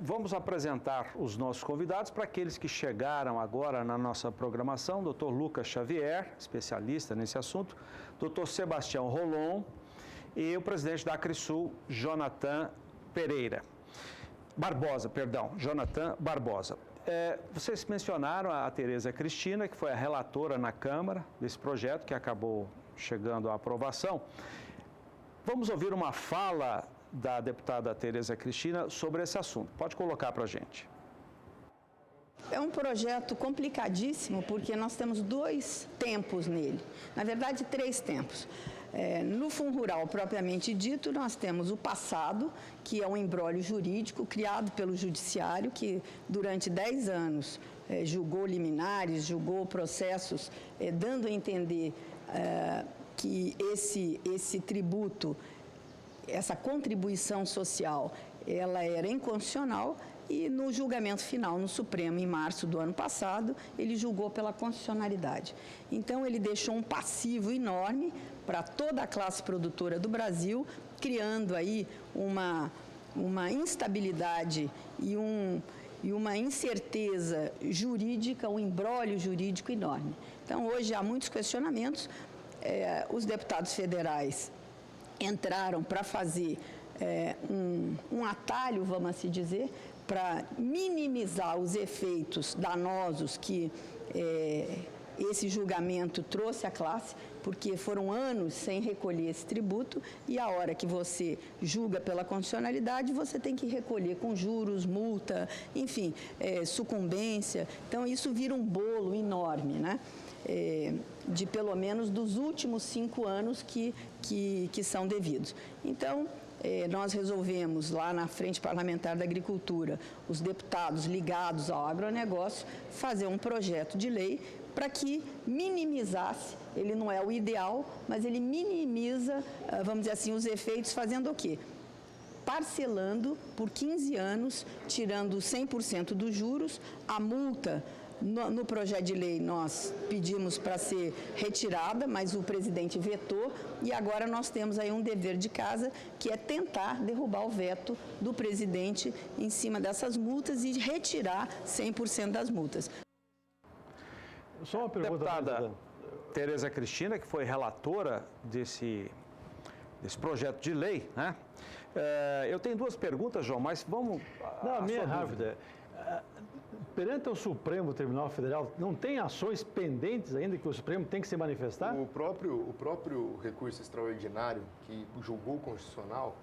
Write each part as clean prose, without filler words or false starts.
vamos apresentar os nossos convidados para aqueles que chegaram agora na nossa programação. Dr. Lucas Xavier, especialista nesse assunto, Dr. Sebastião Rolon e o presidente da Acrisul, Jonathan Barbosa. Vocês mencionaram a Tereza Cristina, que foi a relatora na Câmara desse projeto, que acabou chegando à aprovação. Vamos ouvir uma fala da deputada Tereza Cristina sobre esse assunto. Pode colocar para a gente. É um projeto complicadíssimo porque nós temos 2 tempos nele, na verdade 3 tempos. No Fundo Rural, propriamente dito, nós temos o passado, que é um imbróglio jurídico criado pelo Judiciário, que durante 10 anos julgou liminares, julgou processos, dando a entender que esse tributo, essa contribuição social, ela era inconstitucional. E no julgamento final no Supremo, em março do ano passado, ele julgou pela constitucionalidade. Então, ele deixou um passivo enorme para toda a classe produtora do Brasil, criando aí uma instabilidade e uma incerteza jurídica, um imbróglio jurídico enorme. Então, hoje há muitos questionamentos. Os deputados federais entraram para fazer um atalho, vamos assim dizer, para minimizar os efeitos danosos que esse julgamento trouxe à classe, porque foram anos sem recolher esse tributo e a hora que você julga pela constitucionalidade, você tem que recolher com juros, multa, enfim, sucumbência. Então, isso vira um bolo enorme, né? De pelo menos dos últimos 5 anos que são devidos. Então, nós resolvemos lá na Frente Parlamentar da Agricultura, os deputados ligados ao agronegócio, fazer um projeto de lei para que minimizasse, ele não é o ideal, mas ele minimiza, vamos dizer assim, os efeitos, fazendo o quê? Parcelando por 15 anos, tirando 100% dos juros, a multa. No projeto de lei nós pedimos para ser retirada, mas o presidente vetou e agora nós temos aí um dever de casa, que é tentar derrubar o veto do presidente em cima dessas multas e retirar 100% das multas. Só uma pergunta. Deputada Tereza Cristina, que foi relatora desse projeto de lei, né? Eu tenho 2 perguntas, João, mas vamos... Não, a minha é rápida. Perante o Supremo Tribunal Federal, não tem ações pendentes ainda que o Supremo tem que se manifestar? O próprio recurso extraordinário que julgou constitucional,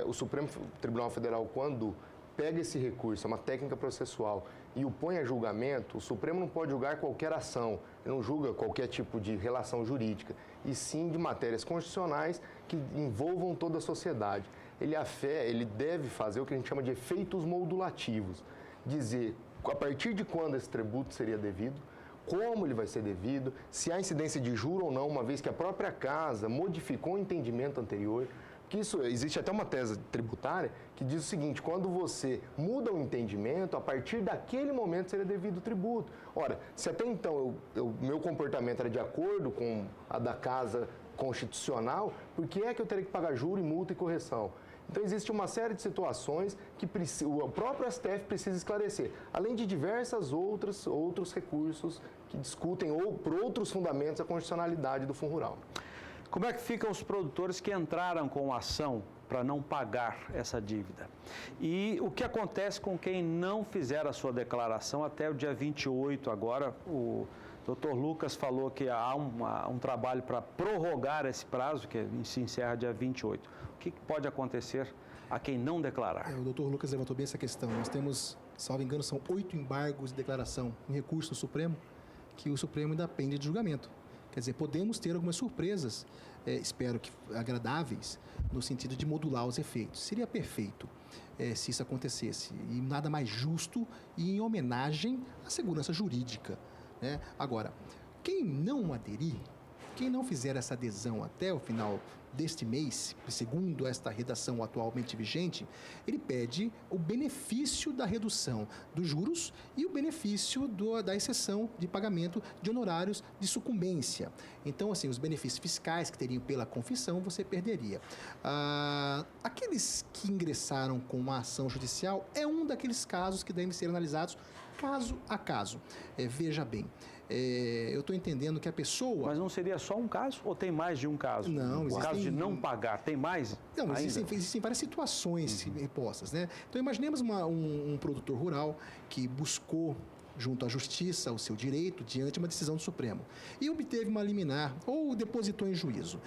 o Supremo Tribunal Federal, quando pega esse recurso, é uma técnica processual, e o põe a julgamento, o Supremo não pode julgar qualquer ação, ele não julga qualquer tipo de relação jurídica, e sim de matérias constitucionais que envolvam toda a sociedade. Ele deve fazer o que a gente chama de efeitos modulativos, dizer a partir de quando esse tributo seria devido, como ele vai ser devido, se há incidência de juro ou não, uma vez que a própria casa modificou o entendimento anterior. Que existe até uma tese tributária que diz o seguinte: quando você muda o entendimento, a partir daquele momento seria devido o tributo. Ora, se até então meu comportamento era de acordo com a da casa constitucional, por que é que eu teria que pagar juro, multa e correção? Então, existe uma série de situações que o próprio STF precisa esclarecer, além de diversos outros recursos que discutem, ou por outros fundamentos, a constitucionalidade do Fundo Rural. Como é que ficam os produtores que entraram com ação para não pagar essa dívida? E o que acontece com quem não fizer a sua declaração até o dia 28 agora? O Dr. Lucas falou que há um trabalho para prorrogar esse prazo, que se encerra dia 28. O que pode acontecer a quem não declarar? O Dr. Lucas levantou bem essa questão. Nós temos, salvo engano, são 8 embargos de declaração em recurso do Supremo, que o Supremo ainda pende de julgamento. Quer dizer, podemos ter algumas surpresas, espero que agradáveis, no sentido de modular os efeitos. Seria perfeito se isso acontecesse, e nada mais justo e em homenagem à segurança jurídica, Agora, quem não aderir, quem não fizer essa adesão até o final deste mês, segundo esta redação atualmente vigente, ele pede o benefício da redução dos juros e o benefício da exceção de pagamento de honorários de sucumbência. Então, assim, os benefícios fiscais que teriam pela confissão, você perderia. Aqueles que ingressaram com uma ação judicial é um daqueles casos que devem ser analisados caso a caso. Veja bem, eu estou entendendo que a pessoa... Mas não seria só um caso ou tem mais de um caso? Não, o caso de não pagar, tem mais? Não, ainda? Existem várias situações postas, né? Então, imaginemos um produtor rural que buscou junto à justiça o seu direito diante de uma decisão do Supremo e obteve uma liminar ou depositou em juízo.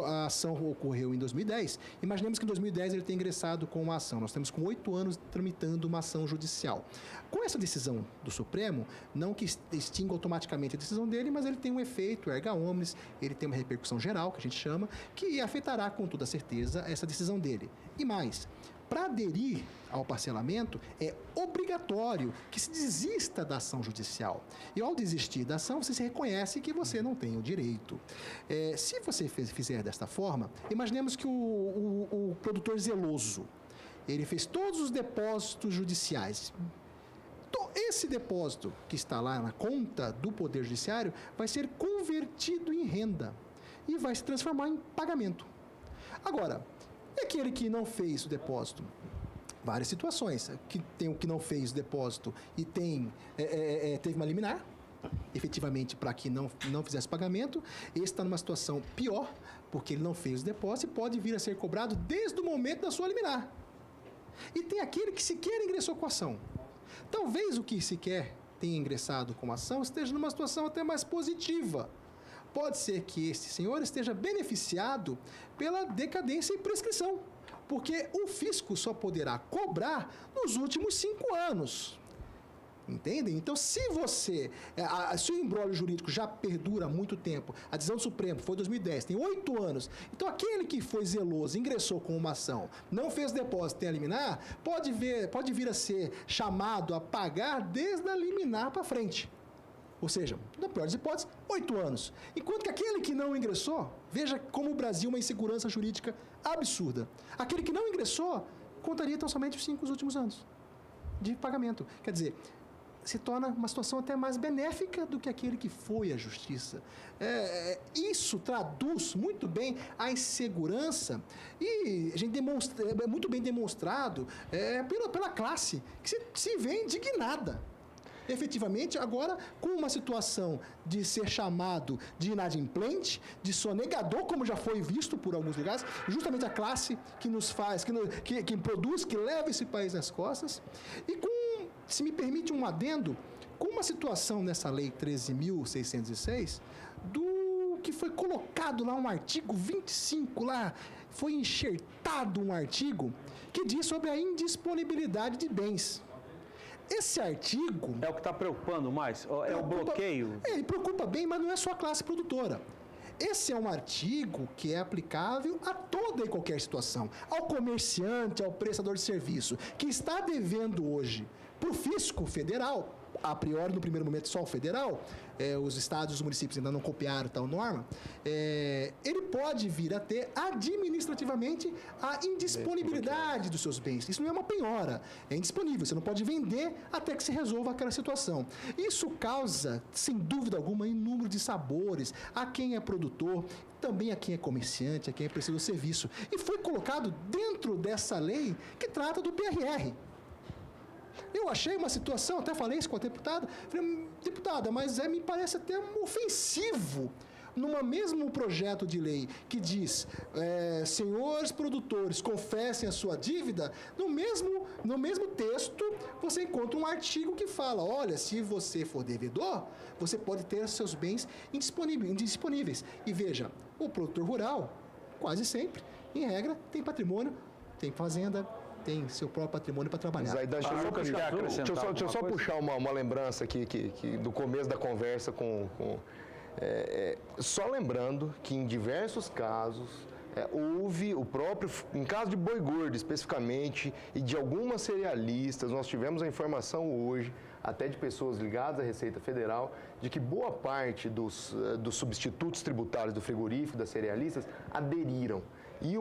A ação ocorreu em 2010. Imaginemos que em 2010 ele tenha ingressado com uma ação. Nós temos com 8 anos tramitando uma ação judicial. Com essa decisão do Supremo, não que extinga automaticamente a decisão dele, mas ele tem um efeito erga omnes, ele tem uma repercussão geral, que a gente chama, que afetará com toda certeza essa decisão dele. E mais, para aderir ao parcelamento, é obrigatório que se desista da ação judicial. E ao desistir da ação, você se reconhece que você não tem o direito. Se você fizer desta forma, imaginemos que o produtor zeloso, ele fez todos os depósitos judiciais. Esse depósito que está lá na conta do Poder Judiciário vai ser convertido em renda e vai se transformar em pagamento. Agora, e aquele que não fez o depósito? Várias situações. Tem o que não fez o depósito e teve uma liminar, efetivamente, para que não fizesse pagamento. Esse está numa situação pior, porque ele não fez o depósito e pode vir a ser cobrado desde o momento da sua liminar. E tem aquele que sequer ingressou com a ação. Talvez o que sequer tenha ingressado com a ação esteja numa situação até mais positiva. Pode ser que este senhor esteja beneficiado pela decadência e prescrição, porque o fisco só poderá cobrar nos últimos 5 anos. Entendem? Então, se o imbróglio jurídico já perdura há muito tempo, a decisão do Supremo foi em 2010, tem 8 anos, então aquele que foi zeloso, ingressou com uma ação, não fez depósito, tem a liminar, pode vir a ser chamado a pagar desde a liminar para frente. Ou seja, na pior das hipóteses, 8 anos. Enquanto que aquele que não ingressou, veja como o Brasil é uma insegurança jurídica absurda. Aquele que não ingressou, contaria tão somente os 5 últimos anos de pagamento. Quer dizer, se torna uma situação até mais benéfica do que aquele que foi à justiça. Isso traduz muito bem a insegurança e a gente é muito bem demonstrado pela classe que se vê indignada. Efetivamente, agora, com uma situação de ser chamado de inadimplente, de sonegador, como já foi visto por alguns lugares, justamente a classe que nos faz, que produz, que leva esse país nas costas, e se me permite um adendo, com uma situação nessa lei 13.606, do que foi colocado lá um artigo 25, lá foi enxertado um artigo que diz sobre a indisponibilidade de bens. Esse artigo... É o que está preocupando mais? É o bloqueio? Ele preocupa bem, mas não é só a classe produtora. Esse é um artigo que é aplicável a toda e qualquer situação. Ao comerciante, ao prestador de serviço, que está devendo hoje para o fisco federal, a priori, no primeiro momento, só o federal, os estados e os municípios ainda não copiaram tal norma, ele pode vir a ter administrativamente a indisponibilidade dos seus bens. Isso não é uma penhora, é indisponível, você não pode vender até que se resolva aquela situação. Isso causa, sem dúvida alguma, inúmero de sabores a quem é produtor, também a quem é comerciante, a quem é prestador de serviço. E foi colocado dentro dessa lei que trata do PRR. Eu achei uma situação, até falei isso com a deputada, falei, deputada, mas me parece até ofensivo, num mesmo projeto de lei que diz, senhores produtores, confessem a sua dívida, no mesmo texto você encontra um artigo que fala, olha, se você for devedor, você pode ter seus bens indisponíveis. E veja, o produtor rural, quase sempre, em regra, tem patrimônio, tem fazenda, tem seu próprio patrimônio para trabalhar. Deixa eu só puxar uma lembrança aqui do começo da conversa só lembrando que em diversos casos houve o próprio, em caso de boi gordo especificamente, e de algumas cerealistas, nós tivemos a informação hoje, até de pessoas ligadas à Receita Federal, de que boa parte dos substitutos tributários do frigorífico, das cerealistas, aderiram. E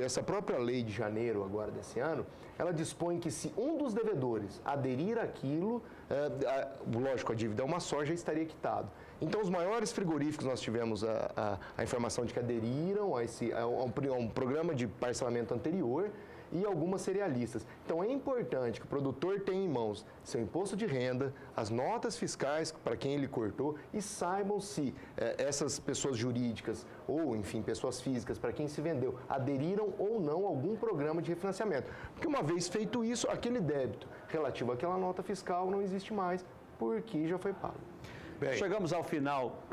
essa própria lei de janeiro agora desse ano, ela dispõe que se um dos devedores aderir àquilo, lógico, a dívida é uma só, já estaria quitado. Então, os maiores frigoríficos, nós tivemos a informação de que aderiram a um programa de parcelamento anterior, e algumas cerealistas. Então, é importante que o produtor tenha em mãos seu imposto de renda, as notas fiscais para quem ele cortou e saibam se essas pessoas jurídicas ou, enfim, pessoas físicas para quem se vendeu aderiram ou não a algum programa de refinanciamento. Porque uma vez feito isso, aquele débito relativo àquela nota fiscal não existe mais porque já foi pago. Bem, chegamos ao final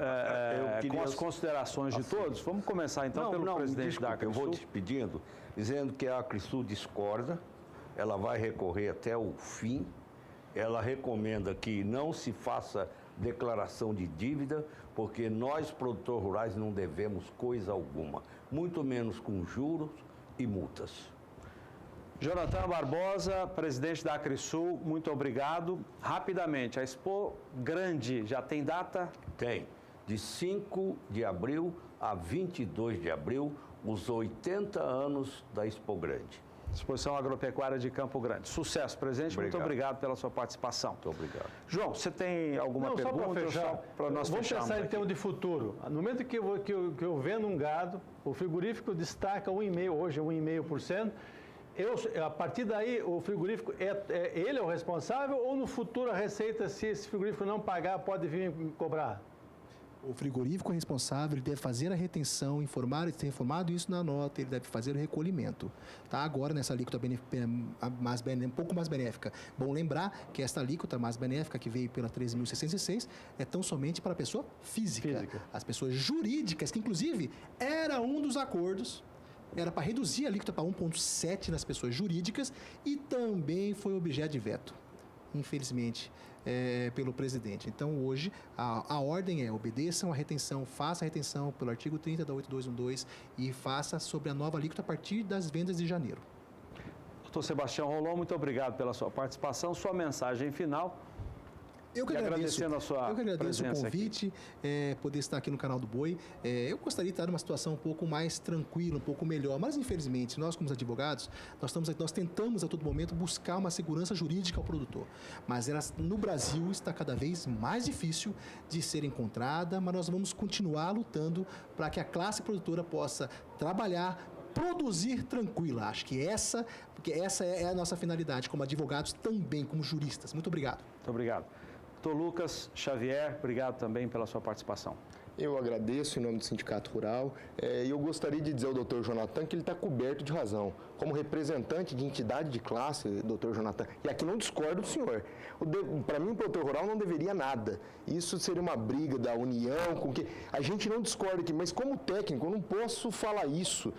com as considerações de todos. Vamos começar então pelo presidente da Acrisul. Eu vou despedindo, dizendo que a Acrisul discorda, ela vai recorrer até o fim, ela recomenda que não se faça declaração de dívida, porque nós, produtores rurais, não devemos coisa alguma, muito menos com juros e multas. Jonathan Barbosa, presidente da Acrisul, muito obrigado. Rapidamente, a Expo Grande já tem data? Tem. De 5 de abril a 22 de abril, os 80 anos da Expo Grande. Exposição Agropecuária de Campo Grande. Sucesso, presidente. Muito obrigado pela sua participação. Muito obrigado. João, você tem alguma pergunta? Só para fechar, nós vamos pensar em termos de futuro. No momento que eu vendo um gado, o frigorífico destaca 1,5%, hoje é 1,5%. A partir daí, o frigorífico, ele é o responsável ou no futuro a Receita, se esse frigorífico não pagar, pode vir cobrar? O frigorífico é responsável, ele deve fazer a retenção, ter informado isso na nota, ele deve fazer o recolhimento. Tá? Agora, nessa alíquota um pouco mais benéfica. Bom lembrar que esta alíquota mais benéfica, que veio pela 13.606, é tão somente para a pessoa física. As pessoas jurídicas, que inclusive era um dos acordos, era para reduzir a alíquota para 1,7 nas pessoas jurídicas e também foi objeto de veto, infelizmente, pelo presidente. Então, hoje, a ordem é obedeçam a retenção, faça a retenção pelo artigo 30 da 8212 e faça sobre a nova alíquota a partir das vendas de janeiro. Doutor Sebastião Rolon, muito obrigado pela sua participação. Sua mensagem final. Eu que agradeço o convite, poder estar aqui no canal do Boi. Eu gostaria de estar numa situação um pouco mais tranquila, um pouco melhor, mas infelizmente nós como advogados, nós tentamos a todo momento buscar uma segurança jurídica ao produtor, mas ela no Brasil está cada vez mais difícil de ser encontrada, mas nós vamos continuar lutando para que a classe produtora possa trabalhar, produzir tranquila. Acho que essa é a nossa finalidade como advogados também, como juristas. Muito obrigado. Muito obrigado. Doutor Lucas Xavier, obrigado também pela sua participação. Eu agradeço em nome do Sindicato Rural e eu gostaria de dizer ao doutor Jonathan que ele está coberto de razão. Como representante de entidade de classe, doutor Jonathan, e aqui não discordo do senhor. Para mim, o produtor rural não deveria nada. Isso seria uma briga da União, com que a gente não discorda aqui, mas como técnico eu não posso falar isso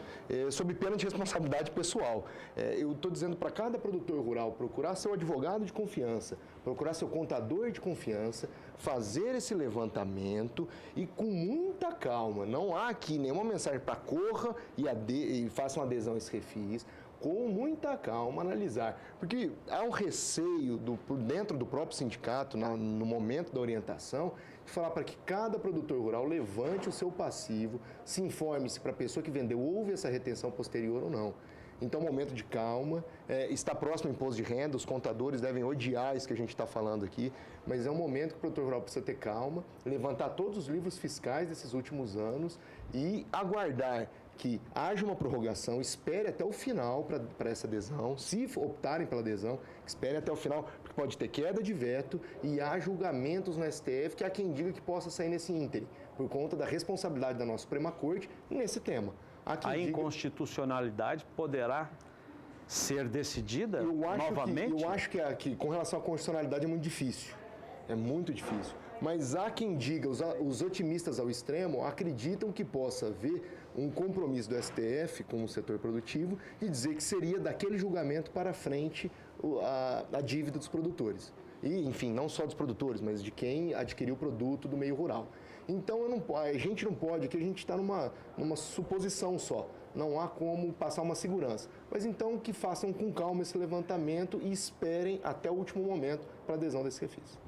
sob pena de responsabilidade pessoal. Eu estou dizendo para cada produtor rural procurar seu advogado de confiança, procurar seu contador de confiança, fazer esse levantamento e com muita calma. Não há aqui nenhuma mensagem para corra e faça uma adesão a esse refis. Com muita calma analisar, porque há um receio dentro do próprio sindicato, no momento da orientação, de falar para que cada produtor rural levante o seu passivo, se informe se para a pessoa que vendeu houve essa retenção posterior ou não. Então, momento de calma, está próximo ao imposto de renda, os contadores devem odiar isso que a gente está falando aqui, mas é um momento que o produtor rural precisa ter calma, levantar todos os livros fiscais desses últimos anos e aguardar que haja uma prorrogação, espere até o final para essa adesão, se optarem pela adesão, espere até o final, porque pode ter queda de veto e há julgamentos no STF que há quem diga que possa sair nesse ínterim, por conta da responsabilidade da nossa Suprema Corte nesse tema. A inconstitucionalidade poderá ser decidida novamente? Eu acho que com relação à constitucionalidade é muito difícil. É muito difícil. Mas há quem diga, os otimistas ao extremo acreditam que possa haver um compromisso do STF com o setor produtivo e dizer que seria daquele julgamento para frente a dívida dos produtores. E, enfim, não só dos produtores, mas de quem adquiriu o produto do meio rural. Então a gente não pode, que a gente está numa suposição só. Não há como passar uma segurança. Mas então que façam com calma esse levantamento e esperem até o último momento para a adesão desse refis.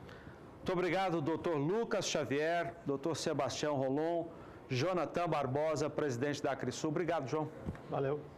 Muito obrigado, doutor Lucas Xavier, doutor Sebastião Rolon, Jonathan Barbosa, presidente da Acrisul. Obrigado, João. Valeu.